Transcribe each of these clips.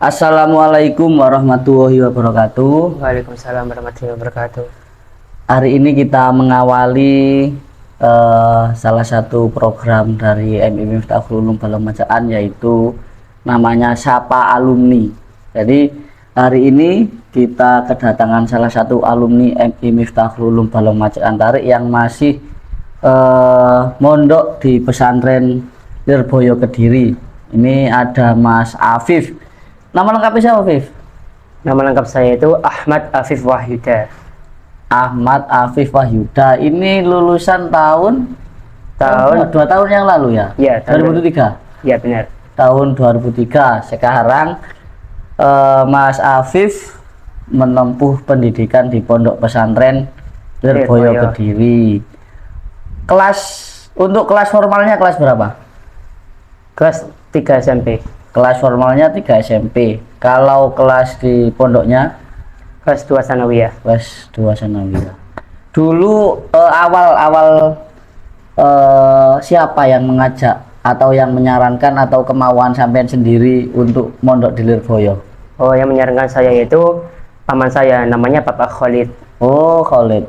Assalamualaikum warahmatullahi wabarakatuh. Waalaikumsalam warahmatullahi wabarakatuh. Hari ini kita mengawali salah satu program dari MIP Miftahul Ulum Balongbacaan, yaitu namanya Sapa Alumni. Jadi hari ini kita kedatangan salah satu alumni MIP Miftahul Ulum Balongbacaan Tarik yang masih mondok di pesantren Lirboyo Kediri. Ini ada Mas Afif. Nama lengkapnya siapa, Afif? Nama lengkap saya itu Ahmad Afif Wahyuda. Ahmad Afif Wahyuda. Ini lulusan tahun 2 tahun yang lalu ya? Ya, 2003. Ya, benar. Tahun 2003. Sekarang Mas Afif menempuh pendidikan di Pondok Pesantren Lirboyo Kediri. Untuk kelas formalnya kelas berapa? Kelas 3 SMP. Kelas formalnya 3 SMP. Kalau kelas di pondoknya Kelas 2 Sanawiyah. kelas 2 Sanawiyah. Dulu awal-awal siapa yang mengajak atau yang menyarankan atau kemauan sampean sendiri untuk mondok di Lirboyo? Oh, yang menyarankan saya itu paman saya, namanya Bapak Khalid. Oh, Khalid.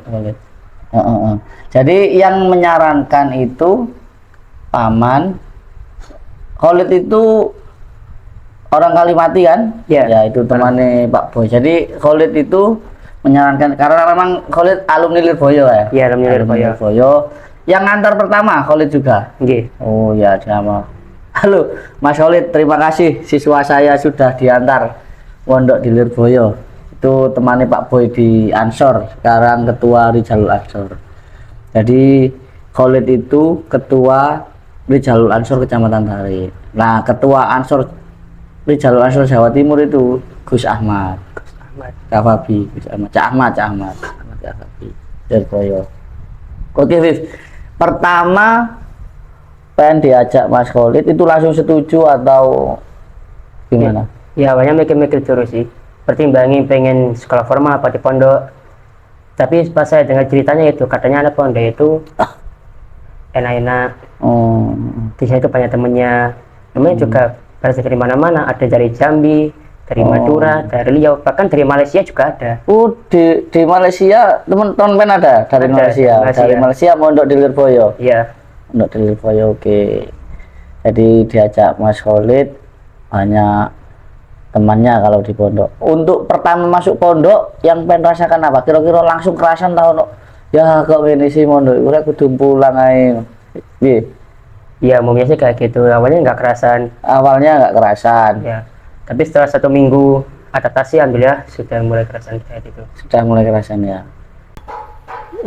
Jadi yang menyarankan itu paman. Khalid itu orang Kalimati kan? Ya, itu temannya Pak Boy. Jadi Khalid itu menyarankan, karena memang Khalid alumni Lirboyo ya? Iya, alumni Lirboyo. Yang ngantar pertama Khalid juga? Nggih. Oh ya, sama. Halo Mas Khalid, terima kasih siswa saya sudah diantar pondok di Lirboyo. Itu temannya Pak Boy di Ansor, sekarang ketua Rijalul Ansor. Jadi Khalid itu ketua Rijalul Ansor Kecamatan Tarik. Nah, ketua Ansor Rijalul Ansor Jawa Timur itu Gus Ahmad. Kafabi, Gus Ahmad. Cak Ahmad Kafabi. Lirboyo. Oke, Viv. Pertama pengen diajak Mas Khalid itu langsung setuju atau gimana? Ya, awalnya mikir-mikir terus sih. Pertimbangin pengen sekolah formal apa di pondok. Tapi pas saya dengar ceritanya itu, katanya ada pondok itu enak-enak. Oh. Di sana itu banyak temennya. Namanya juga berasal dari mana-mana. Ada dari Jambi, dari Madura, dari Riau, bahkan dari Malaysia juga ada. Oh, di Malaysia teman-teman ada dari Malaysia. Dari Malaysia mondok di Lirboyo. Iya. Mondok di Lirboyo, oke. Jadi diajak Mas Khalid, banyak temannya kalau di pondok. Untuk pertama masuk pondok yang pengen rasakan apa? Kira-kira langsung kerasan tahu no? Ya kok ini sih mondok, udah kudu pulang aja. Iya, umumnya sih kayak gitu. Awalnya nggak kerasan. Ya. Tapi setelah 1 minggu adaptasi, alhamdulillah sudah mulai kerasan kayak gitu. Sudah mulai kerasan ya.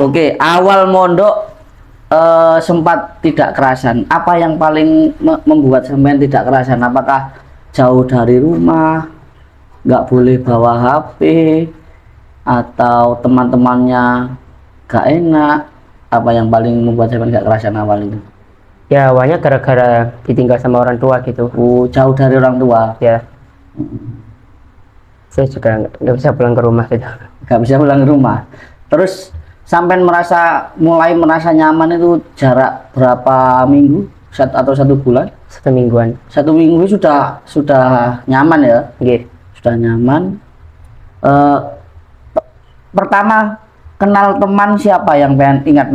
Oke, awal mondok sempat tidak kerasan. Apa yang paling membuat sampean tidak kerasan? Apakah jauh dari rumah, nggak boleh bawa HP, atau teman-temannya nggak enak? Apa yang paling membuat sampean nggak kerasan awal itu? Ya, awalnya gara-gara ditinggal sama orang tua gitu. Jauh dari orang tua. Ya. Saya juga nggak bisa pulang ke rumah gitu. Nggak bisa pulang ke rumah. Terus sampai mulai merasa nyaman itu jarak berapa minggu atau 1 bulan? 1 mingguan. 1 minggu sudah nyaman ya? Oke. Sudah nyaman. Pertama kenal teman siapa yang pengen ingat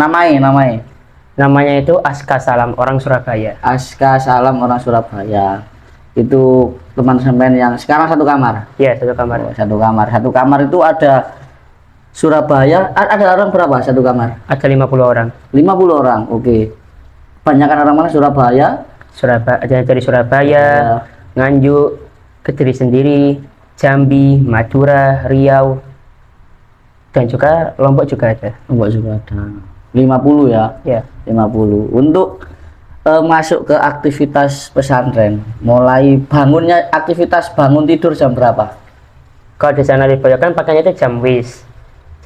Namanya itu Aska Salam, orang Surabaya. Aska Salam, orang Surabaya. Itu teman sampean yang sekarang satu kamar? Iya, satu kamar. Satu kamar itu ada Surabaya. Ada orang berapa satu kamar? Ada 50 orang. 50 orang, oke. Banyakan orang mana? Ada dari Surabaya, Nganjuk, Kediri sendiri, Jambi, Madura, Riau, dan juga Lombok juga ada. 50 ya? Ya. 50. Untuk masuk ke aktivitas pesantren, mulai bangunnya, aktivitas bangun tidur jam berapa? Kalau di sana dibayarkan pakainya itu jam wis.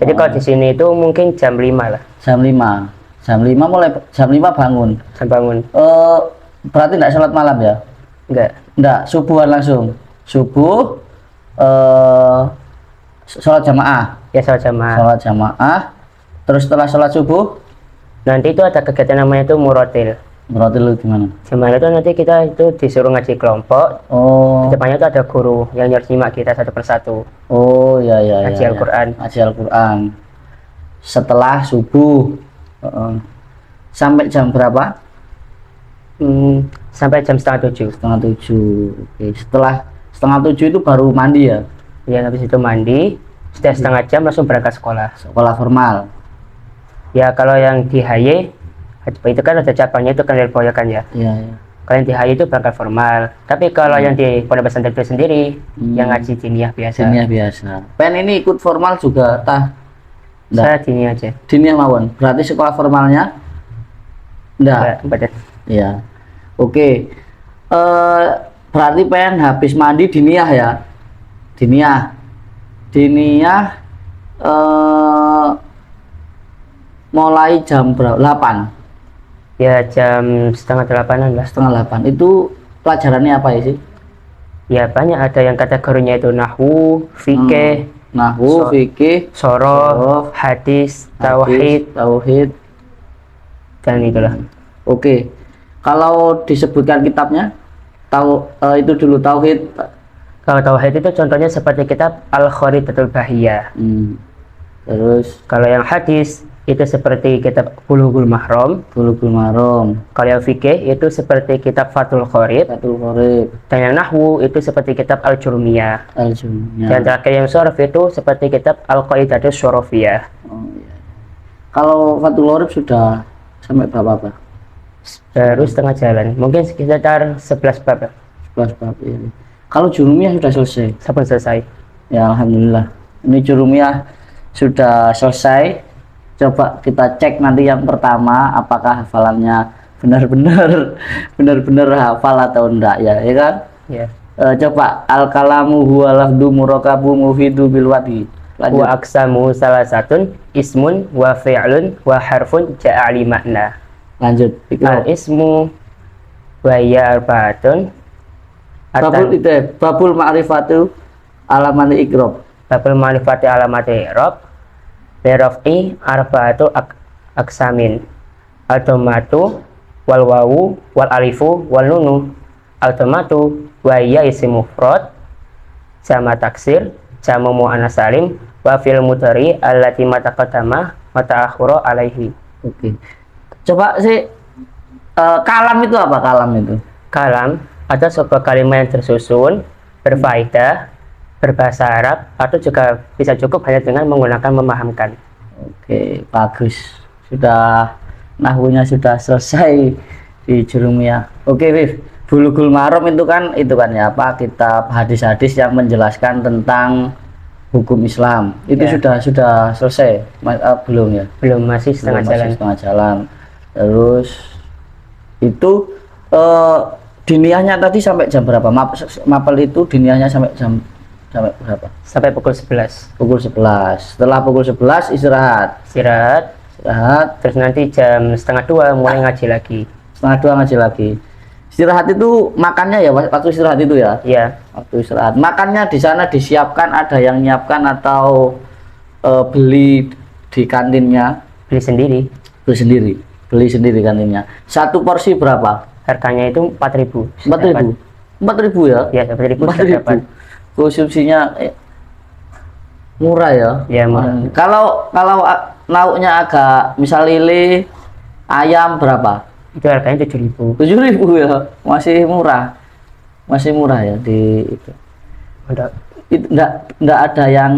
Jadi kalau di sini itu mungkin jam 5 lah. Jam 5 mulai jam 5 bangun. Berarti enggak sholat malam ya? Enggak, subuhan langsung. Subuh sholat jamaah. Ya, sholat jamaah. Terus setelah sholat subuh nanti itu ada kegiatan namanya itu murotil. Berarti lu gimana? Gimana itu nanti kita itu disuruh ngaji kelompok. Oh, Depannya itu ada guru yang nyuruh nyimak kita satu persatu. oh ya ya Ngaji ya. Al-Quran. Ngaji Al-Quran. Setelah subuh. Heeh. Sampai jam berapa? Sampai jam setengah 7. Setengah 7. Oke. Setelah setengah 7 itu baru mandi ya? Ya habis itu mandi. Sudah setengah jam langsung berangkat sekolah. Sekolah formal. Ya kalau yang di HY itu kan ada cabangnya itu kan Lirboyo kan ya. Iya, iya. Kalau yang di HY itu berangkat formal. Tapi kalau yang di Pondok Pesantren itu sendiri yang ngaji diniyah biasa. Diniyah biasa. Pen ini ikut formal juga tah? Saya diniyah aja. Diniyah mawon. Berarti sekolah formalnya? Enggak. Badan. Iya. Oke. Berarti pen habis mandi diniyah ya? Diniyah. Diniyah mulai jam berapa? 8. Ya jam setengah 8-an lah. Setengah 8. Itu pelajarannya apa ya sih? Ya banyak, ada yang kategorinya itu nahwu, fikih, Nahwu, fikih, soroh, hadis, tauhid, dan itulah. Oke. Kalau disebutkan kitabnya, itu dulu tauhid. Kalau tauhid itu contohnya seperti kitab Al-Kharidatul Bahiyah. Terus Kalau yang hadis itu seperti kitab Bulughul Mahram. Bulughul Maram, Kalau yang fikih itu seperti kitab Fathul Qorib. Fathul Qorib, Dan yang nahwu itu seperti kitab Al-Jurmiyah. Dan Al-Jumnya. terakhir yang sorof itu seperti kitab Al-Qaidatus Syarafiyah. Oh, iya. Kalau Fathul Qorib sudah sampai berapa Pak? Baru setengah jalan, mungkin sekitar 11 bab. 11 bab ini. Kalau Jurumiyah sudah selesai. Sampai selesai. Ya alhamdulillah. Ini Jurumiyah sudah selesai. Coba kita cek nanti yang pertama apakah hafalannya benar-benar hafal atau enggak ya, ya kan? Ya. Coba al-kalamu huwa lafdu murakabu mufidu bil wadi. Lanjut. Wa aksamu salah satun ismun wa fi'lun wa harfun ja'a li makna. Lanjut. Al ismu wa ya arbaatun. Babul itu babul ma'rifatu alaman ikrob. Babul ma'rifati alamati i'rab. Berof'i arbaatu aksamin. Al-domatu wal wawu wal alifu wal nunu. Al-domatu wa ya isim mufrad sama taksir sama mu'annas salim wa fil mudhari allati mataqaddama wa ta'akhkhara alaihi. Oke. Coba sih kalam itu apa kalam itu? Kalam ada sebuah kalimat yang tersusun, berfaedah, berbahasa Arab, atau juga bisa cukup hanya dengan menggunakan memahamkan. Oke, bagus. Sudah nahwunya sudah selesai di Jurumiyah. Oke, Viv. Bulughul Maram itu kan ya apa kitab hadis-hadis yang menjelaskan tentang hukum Islam. Itu Ya. sudah selesai belum ya? Belum, masih setengah Belum, jalan. masih setengah jalan. Terus itu diniyahnya tadi sampai jam berapa? Mapel itu diniyahnya sampai berapa? Sampai pukul 11. Pukul 11. Setelah pukul 11 istirahat. Istirahat, terus nanti jam setengah 2 mulai ngaji lagi. Setengah 2 ngaji lagi. Istirahat itu makannya ya waktu istirahat itu ya? Iya, Waktu istirahat. Makannya di sana disiapkan, ada yang nyiapkan atau beli di kantinnya? beli sendiri. Beli sendiri kantinnya. Satu porsi berapa? Harganya itu 4.000. 4.000. 4.000 ya? Ya, 4.000 sudah dapat. Konsumsinya murah ya? Ya, murah. Kalau lauknya agak misal lele, ayam berapa? Itu harganya 7.000. 7.000 ya? Masih murah ya di itu. Untuk Itu enggak ada yang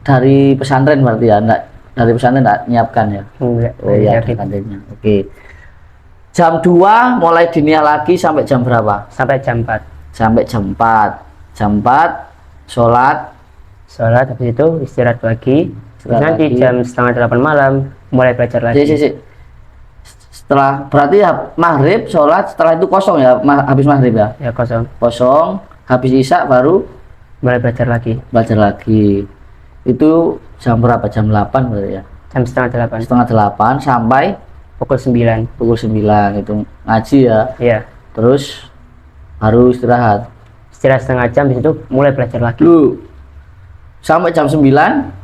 dari pesantren berarti ya? Enggak, dari pesantren enggak nyiapkan ya? enggak, Oh iya, ada kantinnya. Oke. Jam 2 mulai diniyah lagi sampai jam berapa? sampai jam 4. Sampai jam 4. Jam 4 sholat. Sholat, habis itu istirahat lagi. Terus Istirahat nanti lagi. jam setengah 8 malam mulai belajar lagi. Setelah berarti ya maghrib sholat, setelah itu kosong ya, habis maghrib ya? Ya, kosong. Kosong, habis isya baru Mulai belajar lagi. belajar lagi. Itu jam berapa? Jam 8 berarti ya? Jam setengah 8. Setengah 8 sampai Pukul 9. pukul 9 itu ngaji ya. Ya. Terus baru istirahat. Istirahat setengah jam, di situ mulai belajar lagi. Lu sampai jam 9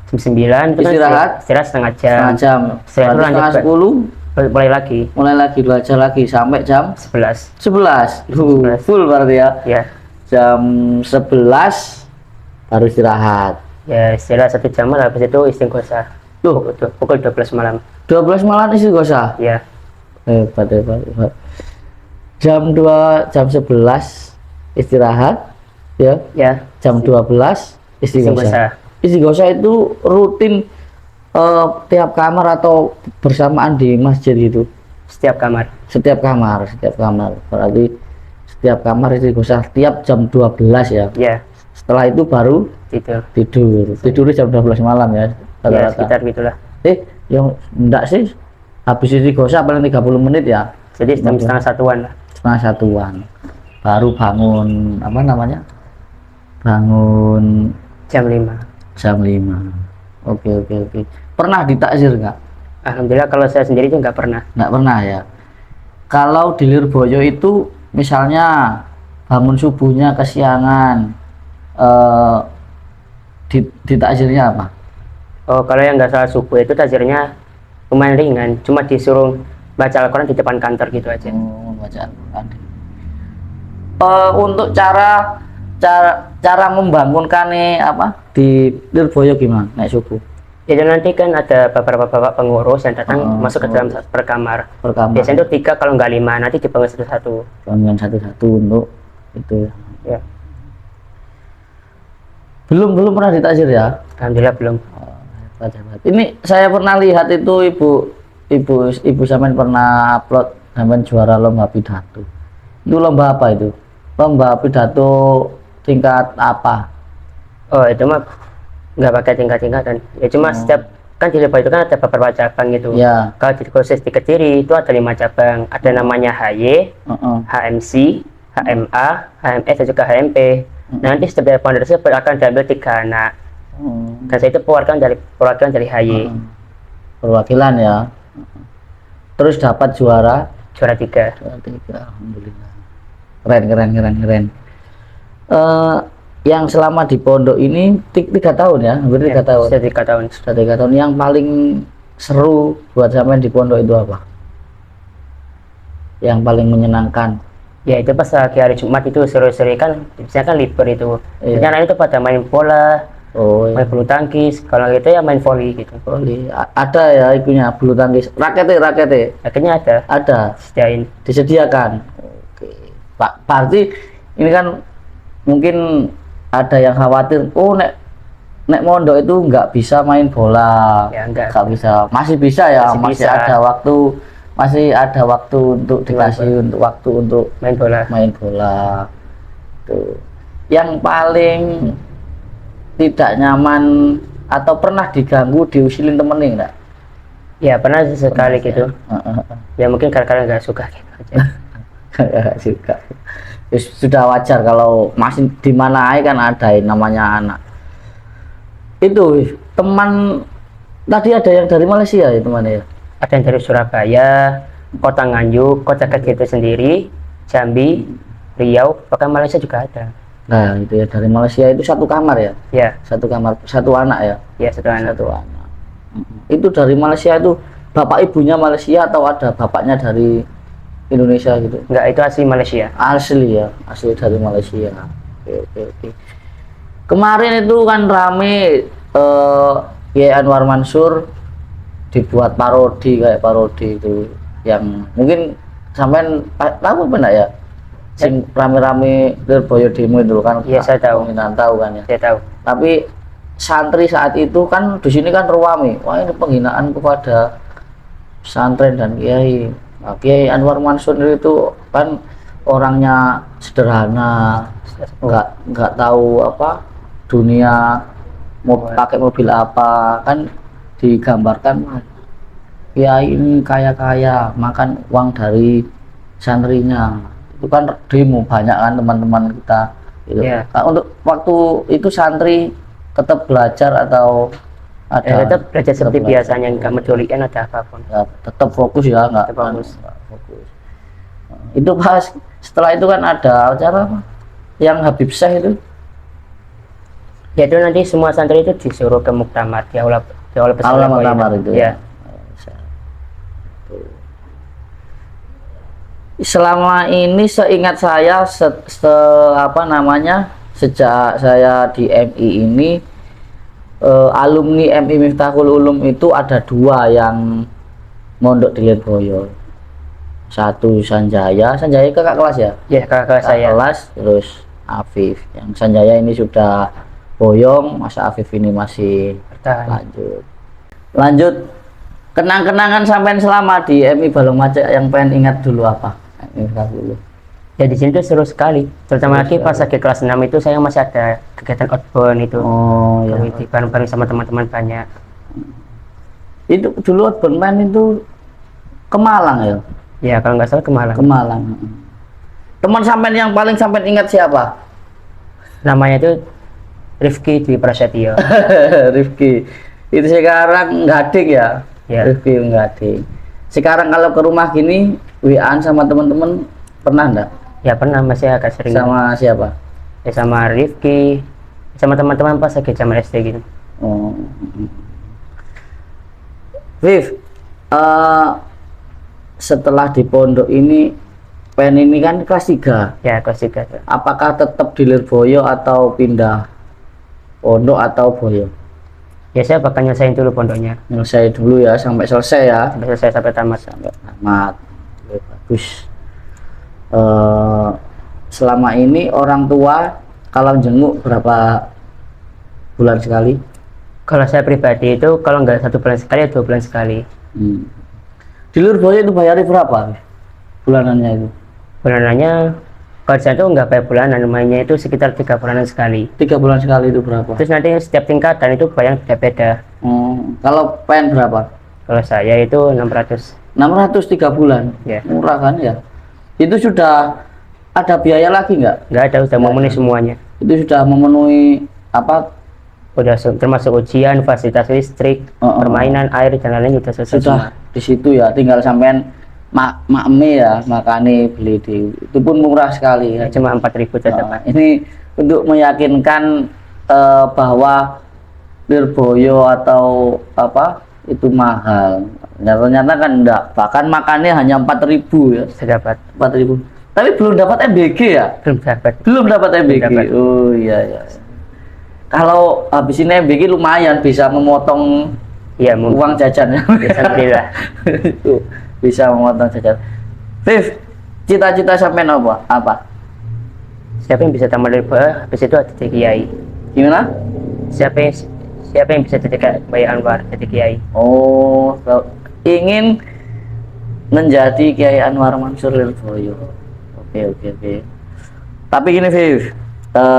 Jam 9 itu kan Istirahat? istirahat setengah jam. setengah jam. Istirahat Baru lanjut setengah ke- 10 mulai lagi belajar lagi sampai jam 11. 11. 11. Full berarti ya. Ya, Jam 11 baru istirahat. ya istirahat 1 jam, habis itu istighosa. Tuh, Pukul 12 malam. 12 malam istighosa. Ya, Hebat. Jam 11 istirahat ya. ya. Jam 12 istighosa. Istighosa. Istighosa itu rutin tiap kamar atau bersamaan di masjid gitu? Setiap kamar. Setiap kamar. Berarti setiap kamar istighosa tiap jam 12 ya. Ya, Setelah itu baru tidur. tidur jam 12 malam ya. Ya, Rata-rata. sekitar gitulah. Yang enggak sih, habis istighosa paling 30 menit ya. Jadi jam setengah satuan lah. Setengah satuan baru bangun, apa namanya, bangun Jam 5. jam 5. Oke. Pernah ditakzir nggak? Alhamdulillah kalau saya sendiri itu nggak pernah. Nggak pernah ya. Kalau di Lirboyo itu misalnya bangun subuhnya kesiangan, ditakzirnya apa? Oh, kalau yang nggak salah subuh itu takzirnya lumayan ringan, cuma disuruh baca Al-Quran di depan kantor gitu aja. Baca Al-Quran. Untuk cara membangunkan di Lirboyo gimana naik subuh? Jadi nanti kan ada beberapa bapak pengurus yang datang masuk ke dalam per kamar. Biasanya itu 3 kalau nggak 5, nanti dibangun satu-satu. Bangun satu-satu untuk itu. Ya. Belum pernah ditakzir ya? Alhamdulillah belum. Hebat. Ini saya pernah lihat itu ibu sampean pernah upload sampean juara lomba pidato. Itu lomba apa itu? Lomba pidato tingkat apa? Oh, itu mah nggak pakai tingkat-tingkatan. Ya cuma setiap kan di Lirboyo itu kan ada beberapa cabang gitu. Ya. Kalau di khusus di Kediri itu ada 5 cabang. Ada namanya HY, HMC, HMA, HMS dan juga HMP. Nanti setiap cabang tersebut akan diambil 3 anak. Dan saya itu perwakilan dari HY. Perwakilan ya. Terus dapat juara 3. Alhamdulillah. Keren. Yang selama di pondok ini 3 tahun ya, hampir 3 tahun. Sudah 3 tahun. Sudah 3 tahun. Yang paling seru buat sampean di pondok itu apa? Yang paling menyenangkan? Ya itu pas lagi hari Jumat itu seru-seru kan, biasanya kan libur itu. Iya. Biasanya itu pada main bola, main bulu tangkis. Kalau gitu ya main volley gitu. Volley. Ada ya ikunya bulu tangkis. Raketnya. Akhirnya ada. Disediakan. Oke. Pak, berarti ini kan mungkin ada yang khawatir, nek mondok itu nggak bisa main bola. Ya nggak bisa. Masih bisa ya, masih ada waktu untuk dikasih untuk main bola. Tuh. Yang paling tidak nyaman atau pernah diganggu diusilin temennya enggak? Ya pernah sekali gitu. Ya mungkin karena nggak suka gitu aja. Nggak suka. Ya, sudah wajar kalau masih di mana aja kan ada yang namanya anak. Itu teman tadi ada yang dari Malaysia ya temannya ya? Ada yang dari Surabaya, Kota Nganjuk, Kota Kediri itu sendiri, Jambi, Riau, bahkan Malaysia juga ada. Nah itu ya, dari Malaysia itu satu kamar ya? Ya. Satu kamar, satu anak ya? Ya, satu anak. Itu dari Malaysia itu bapak ibunya Malaysia atau ada bapaknya dari Indonesia gitu? Enggak, itu asli Malaysia. Asli ya, asli dari Malaysia. Oke. Kemarin itu kan rame Kiai Anwar Mansur dibuat parodi itu yang mungkin sampean tahu benar ya? Sing rame-rame Lirboyo demo itu kan? Iya, saya tahu. Tahu kan ya? Saya tahu. Tapi santri saat itu kan di sini kan ruame. Wah, ini penghinaan kepada pesantren dan kiai. Nah, Kiai Anwar Mansur itu kan orangnya sederhana, nggak tahu apa dunia mau pakai mobil apa, kan digambarkan kiai ini kaya makan uang dari santrinya. Itu kan demo banyak kan teman-teman kita gitu. Yeah. Nah, untuk waktu itu santri tetap belajar atau ada tetap belajar seperti biasanya, nggak medulikan ada apapun ya, tetap fokus ya, nggak fokus. Itu pas setelah itu kan ada acara apa yang Habib Syekh itu ya, itu nanti semua santri itu disuruh ke muktamar di aula besar muktamar itu ya. Selama ini seingat saya apa namanya, sejak saya di MI ini, alumni MI Miftahul Ulum itu ada dua yang mondok di Lirboyo. Satu Sanjaya kakak kelas ya? Ya, kakak Kakak saya. kelas, terus Afif. Yang Sanjaya ini sudah boyong, masa Afif ini masih Bertahan. lanjut. Kenang-kenangan sampean selama di MI Balong Macet yang pengen ingat dulu apa? MI dulu. Ya di sini tuh seru sekali. Terutama lagi pas lagi kelas 6 itu saya masih ada kegiatan outbound itu. Oh ya. Di bareng-bareng sama teman-teman banyak. Itu dulu outbound itu ke Malang ya? Ya kalau nggak salah ke Malang. Ke Malang. Teman sampean yang paling sampean ingat siapa? Namanya itu Rifki Dwi Prasetyo. Rifki. Itu sekarang gading ya? Ya. Rifki gading. Sekarang kalau ke rumah gini, WA-an sama teman-teman pernah enggak? Ya pernah, masih agak sering. Sama siapa? Ya, sama Rifki, sama teman-teman pas lagi zaman SD gitu. Oh. Viv, setelah di pondok ini, pen ini kan kelas 3. Ya kelas 3 tuh. Apakah tetap di Lirboyo atau pindah pondok atau Boyo? Ya saya bakal nyelesain dulu pondoknya. Selesai dulu ya, sampai selesai ya. Sampai selesai, sampai tamat. Sampai tamat. Oke, bagus. Selama ini orang tua kalau jenguk berapa bulan sekali? Kalau saya pribadi itu kalau nggak 1 bulan sekali ya 2 bulan sekali. Di Lirboyo itu bayarnya berapa bulanannya itu? Bulanannya kalau saya tuh nggak bayar bulanan, namanya itu sekitar 3 bulanan sekali. 3 bulan sekali itu berapa? Terus nanti setiap tingkatan itu bayar beda-beda. Kalau pen berapa? Kalau saya itu 600. 600 3 bulan. Ya. Murah kan ya? Itu sudah ada biaya lagi nggak? Nggak ada, udah memenuhi semuanya. Itu sudah memenuhi apa? Udah termasuk ujian, fasilitas listrik, permainan, air dan lain-lain udah selesai Sudah semua. di situ ya, tinggal sampean makme ya, makane beli di itu pun murah sekali ya. Cuma 4.000 saja Pak. Ini untuk meyakinkan bahwa Lirboyo atau apa itu mahal. Ternyata kan enggak, bahkan makannya hanya 4.000 ya. Saya dapat. 4.000. Tapi belum dapat MBG ya? Belum dapat. Belum dapat MBG. dapat. Oh iya ya. Kalau habis ini MBG lumayan bisa memotong Iya, mungkin. uang jajan ya. Alhamdulillah. Itu bisa memotong jajan. Viv, cita-cita sampean apa? Siapa yang bisa tamat dari bawah, habis itu jadi kiai. Gimana? Siapa yang bisa jadi kayak Bayi Anwar, jadi kiai. Oh, ingin menjadi Kiai Anwar Mansur Lirboyo. Oke. Tapi gini Viv,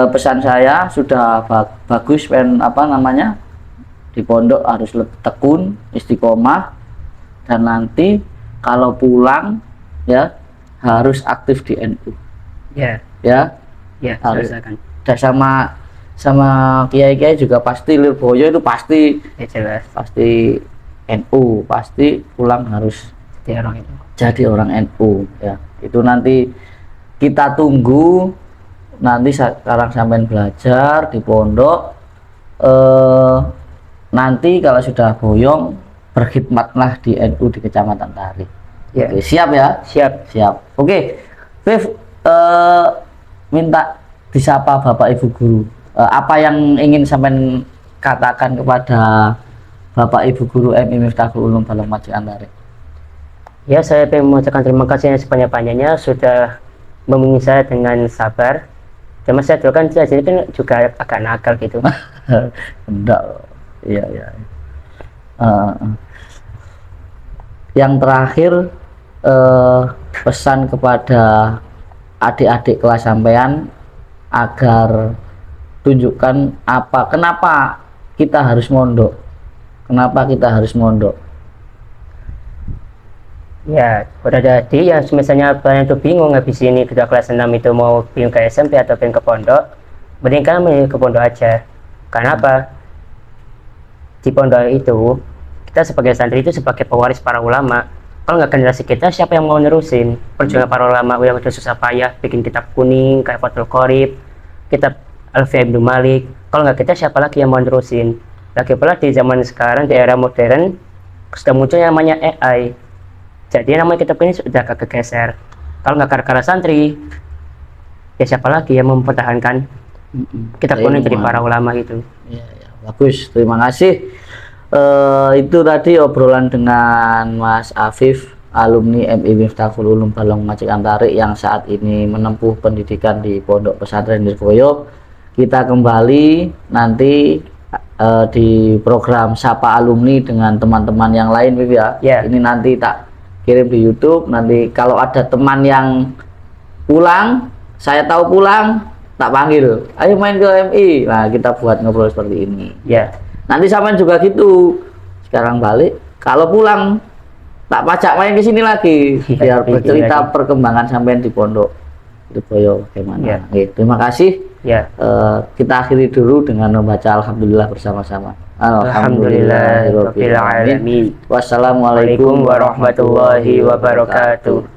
pesan saya sudah bagus, apa namanya, di pondok harus tekun, istiqomah, dan nanti kalau pulang ya harus aktif di NU. Ya, Ya, harus. selesaikan. Dan sama kiai-kiai juga pasti Lirboyo itu pasti Ya jelas. pasti NU, pasti pulang harus Jadi orang itu. jadi orang NU ya. Itu nanti kita tunggu, nanti sekarang sampean belajar di pondok, nanti kalau sudah boyong berkhidmatlah di NU di Kecamatan Tari. Ya. Oke, siap ya? Siap. Oke, Viv, minta disapa Bapak Ibu Guru. Apa yang ingin sampean katakan kepada Bapak Ibu Guru MI Miftahul Ulum Balong Macet Antari? Ya, saya ingin mengucapkan terima kasih yang sebanyak-banyaknya sudah membimbing saya dengan sabar. Cuma saya dulu kan jadi kan juga agak nakal gitu. Enggak. Iya. Yang terakhir, pesan kepada adik-adik kelas sampean agar tunjukkan kenapa kita harus mondok. Ya, udah jadi ya misalnya kalian tuh bingung habis ini udah kelas 6 itu mau pindah ke SMP atau pindah ke pondok, mending kalian milih ke pondok aja. Karena apa? Di pondok itu kita sebagai santri itu sebagai pewaris para ulama. Kalau nggak generasi kita, siapa yang mau nerusin perjuangan para ulama yang udah susah payah bikin kitab kuning kayak Fathul Qorib, kitab Alfiya Ibnu Malik. Kalau nggak kita, siapa lagi yang mau nerusin? Lagi pula di zaman sekarang, di era modern, sudah muncul yang namanya AI. Jadi namanya kitab ini sudah agak kegeser. Kalau nggak gara-gara santri, ya siapa lagi yang mempertahankan kitab kuning dari para ulama itu. Ya, ya, bagus, terima kasih. Itu tadi obrolan dengan Mas Afif, alumni MI Miftahul Ulum Balong Majikan Tarik yang saat ini menempuh pendidikan di Pondok Pesantren Nirboyo. Kita kembali nanti di program Sapa Alumni dengan teman-teman yang lain, Bib, ya. Ini nanti tak kirim di YouTube. Nanti kalau ada teman yang pulang, saya tahu pulang, tak panggil, ayo main ke MI. Nah, kita buat ngobrol seperti ini. Ya. Nanti sampean juga gitu. Sekarang balik, kalau pulang tak pajak main ke sini lagi, biar bercerita perkembangan sampean di Pondok Nirboyo bagaimana. Ya. Oke, terima kasih. Ya. Kita akhiri dulu dengan membaca alhamdulillah bersama-sama. Alhamdulillahirabbil alamin. Wassalamualaikum warahmatullahi wabarakatuh.